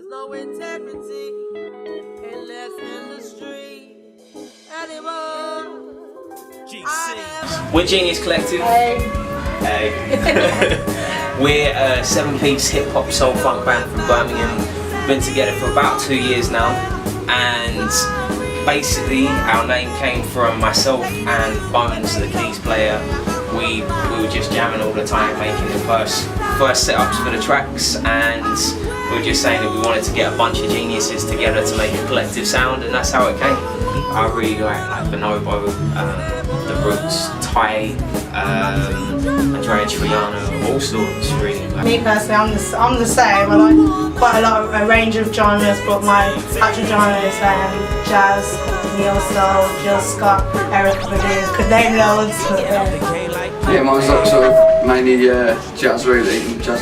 no integrity and less in the street anymore. We're Genius Collective. Hey. We're a 7-piece hip hop soul funk band from Birmingham. Been together for about 2 years now, and basically our name came from myself and Bones, the keys player. We were just jamming all the time, making the first setups for the tracks, and we were just saying that we wanted to get a bunch of geniuses together to make a collective sound, and that's how it came. I really like Bonobo, The Roots, Ty, Andrea Triano, all sorts really. Me personally, I'm the same. I like quite a range of genres, but my actual genre is jazz, neo soul, Jill Scott, Eric Badu, could name loads. Yeah, mine's like sort of mainly jazz really, jazz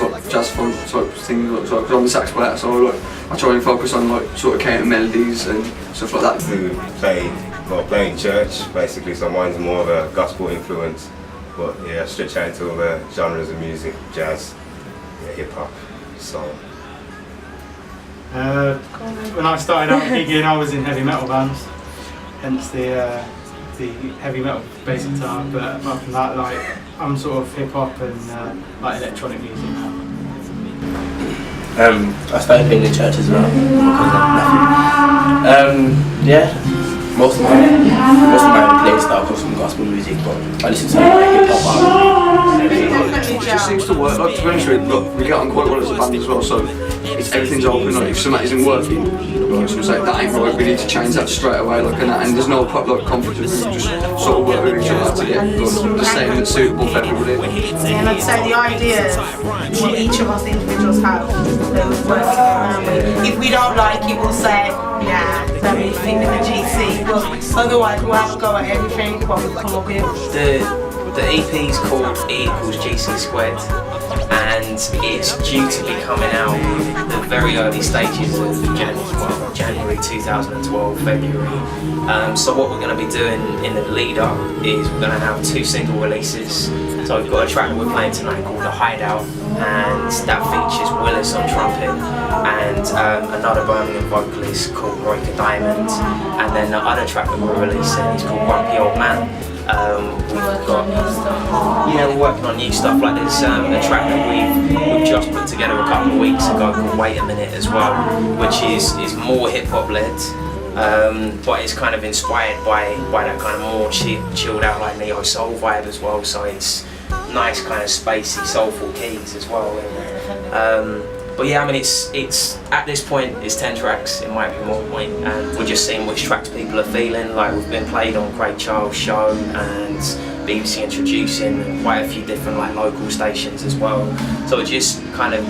funk type thing. Like, so, 'cause I'm the sax player, so I try and focus on like sort of counter melodies and stuff like that. We play in church basically, so mine's more of a gospel influence. But yeah, I stretch out into all the genres of music, jazz, hip hop, soul. When I started out gigging, I was in heavy metal bands, hence the heavy metal bass guitar. But apart from that, like I'm sort of hip hop and like electronic music now. I started being in church as well. Most of my playstyle comes from gospel music, but I listen to like hip hop. It just seems to work. Like, to be honest with you, we get on quite well as a band as well, so everything's open. Like, if something isn't working, like, so say that ain't right, we need to change that straight away. Like, and there's no conflict. We just sort of work with each other to get the same that's suitable for everybody. And I'd say the ideas what each of us individuals have, those work around with. If we don't like it, we'll say, yeah, let me think of the GC. But otherwise, we'll have a go at everything what we come up with. The EP is called E = GC Squared, and it's due to be coming out in the very early stages of January 2012, February. So what we're going to be doing in the lead up is we're going to have 2 single releases. So we've got a track that we're playing tonight called The Hideout, and that features Willis on trumpet and another Birmingham vocalist called Roika Diamond, and then the other track that we're releasing is called Grumpy Old Man. We're working on new stuff. Like there's a track that we've just put together a couple of weeks ago called Wait a Minute as well, which is more hip hop led, but it's kind of inspired by that kind of more chilled out like neo soul vibe as well. So it's nice kind of spacey soulful keys as well. But yeah, I mean it's at this point it's 10 tracks. It might be more, and we're just seeing which tracks people are feeling. Like we've been played on Craig Charles' show and BBC Introducing and quite a few different like local stations as well. So we're just kind of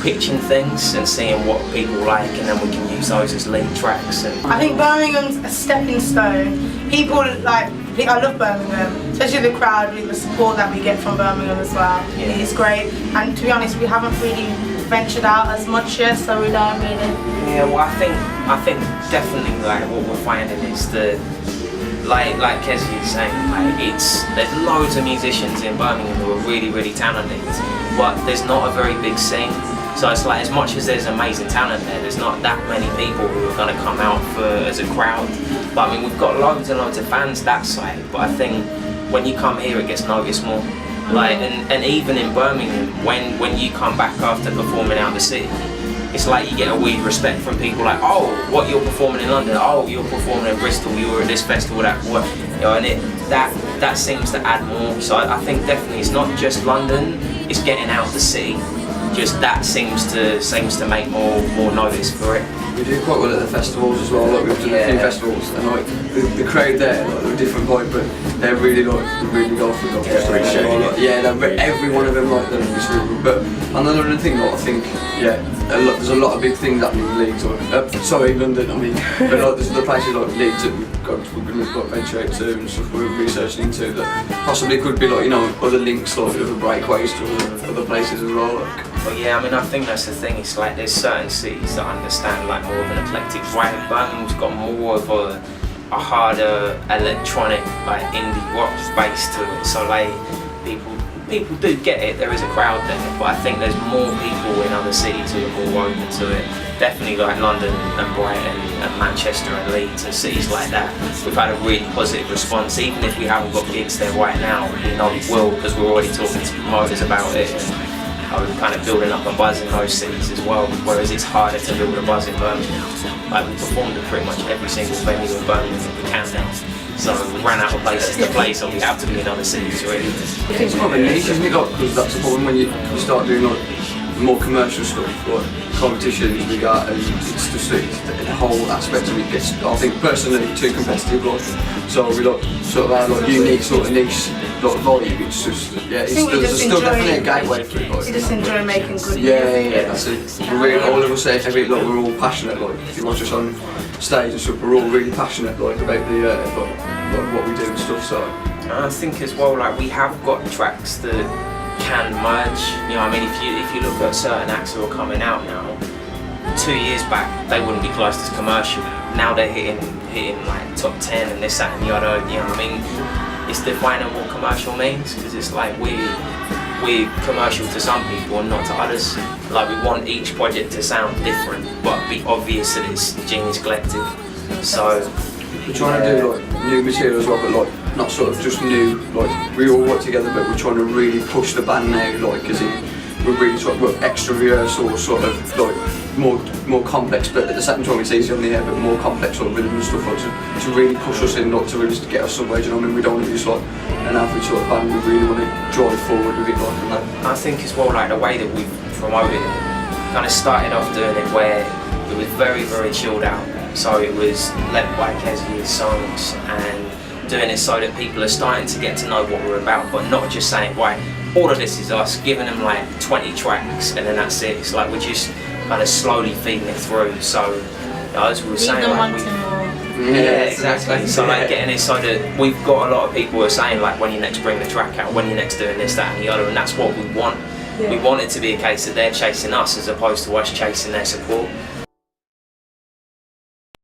pitching things and seeing what people like, and then we can use those as lead tracks. And I think Birmingham's a stepping stone. People like. I love Birmingham, especially the crowd with the support that we get from Birmingham as well. Yeah. It's great, and to be honest, we haven't really ventured out as much yet, so we don't really. Yeah, well, I think definitely like what we're finding is like Kezzy is saying, like there's loads of musicians in Birmingham who are really talented, but there's not a very big scene. So it's like as much as there's amazing talent there's not that many people who are going to come out as a crowd. But I mean, we've got loads and loads of fans that side, but I think when you come here it gets noticed more. Like and even in Birmingham, when you come back after performing out the city, it's like you get a weird respect from people like, oh, what, you're performing in London, oh, you're performing in Bristol, you were at this festival, that, you know, and that seems to add more. So I think definitely it's not just London, it's getting out the city. Just that seems to make more notice for it. We do quite well at the festivals as well. Like we've done a few festivals, and like the crowd there, like they're a different vibe, but they're really go for it. Every one of them like them. It's really good. But another thing, like, I think, there's a lot of big things happening in Leeds. London. I mean, but like there's other places like Leeds that we're going to venture out to and stuff. We're researching into that possibly could be like other links, like other breakaways to other places as well. Like. But yeah, I mean, I think that's the thing. It's like there's certain cities that understand like more of an eclectic vibe. Birmingham's got more of a harder electronic, like indie rock base to it. So like people people do get it, there is a crowd there, but I think there's more people in other cities who are more open to it. Definitely like London and Brighton and Manchester and Leeds and cities like that. We've had a really positive response, even if we haven't got gigs there right now. We know we will, because we're already talking to promoters about it. And we're kind of building up a buzz in those cities as well, whereas it's harder to build a buzz in Birmingham. Like, we performed at pretty much every single venue in Birmingham that we can now. So we ran out of places to play, so we have to be in other cities really. I think it's kind of a niche, isn't it? Because that's the problem when you start doing like more commercial stuff, like competitions we got, and it's just the whole aspect of it gets, I think personally, too competitive. Like, so we like sort of our like unique sort of niche like vibe. It's just there's still definitely a gateway for it. Like, we just enjoy making good music. Yeah, that's it. All of us say we're all passionate. Like, if you watch us on stage and stuff, we're all really passionate like about the like what we do and stuff. So I think as well, like, we have got tracks that can merge. You know, I mean, if you look at certain acts who are coming out now, 2 years back they wouldn't be classed as commercial. Now they're hitting like top 10 and this, that, and the other. You know what I mean? It's defining what commercial means, because it's like we're commercial to some people and not to others. Like, we want each project to sound different, but be obvious that it's Genius Collective. So we're trying to do like new material as well, but like not sort of just new. Like, we all work together, but we're trying to really push the band now. Like, as in we're really trying to extra rehearsal, sort of like more complex, but at the same time it's easy on the air, but more complex sort of rhythm and stuff, like to really push us in, like to really get us somewhere. Do you know what I mean? We don't want to be just like an average sort of band. We really want to drive forward with it, like, and that. I think as well, like, the way that we've promoted it, kind of started off doing it where it was very, very chilled out. So it was led by Kezzy's songs and doing it so that people are starting to get to know what we're about, but not just saying, right, all of this is us, giving them like 20 tracks and then that's it. It's like we're just kind of slowly feeding it through. So as we were saying, like, yeah, exactly. So like getting it so that we've got a lot of people who are saying, like, when you next bring the track out, when you next doing this, that, and the other, and that's what we want. We want it to be a case that they're chasing us as opposed to us chasing their support.